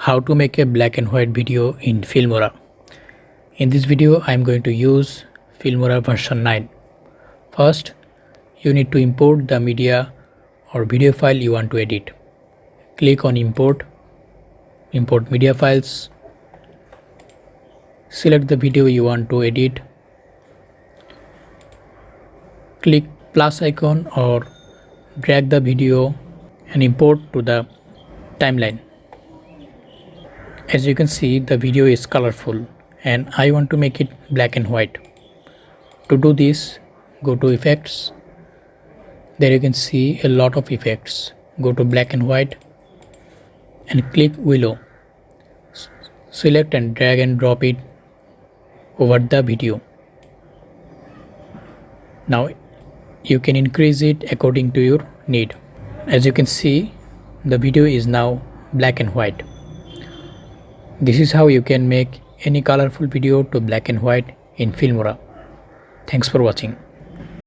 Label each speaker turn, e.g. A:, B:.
A: How to make a black and white video in Filmora. In this video I am going to use Filmora version 9. First, you need to import the media or video file you want to edit. Click on import media files. Select the video you want to edit. Click plus icon or drag the video and import to the timeline. As you can see, the video is colorful and I want to make it black and white. To do this, go to effects. There you can see a lot of effects. Go to black and white and click willow. Select and drag and drop it over the video. Now you can increase it according to your need. As you can see, the video is now black and white. This is how you can make any colorful video to black and white in Filmora. Thanks for watching.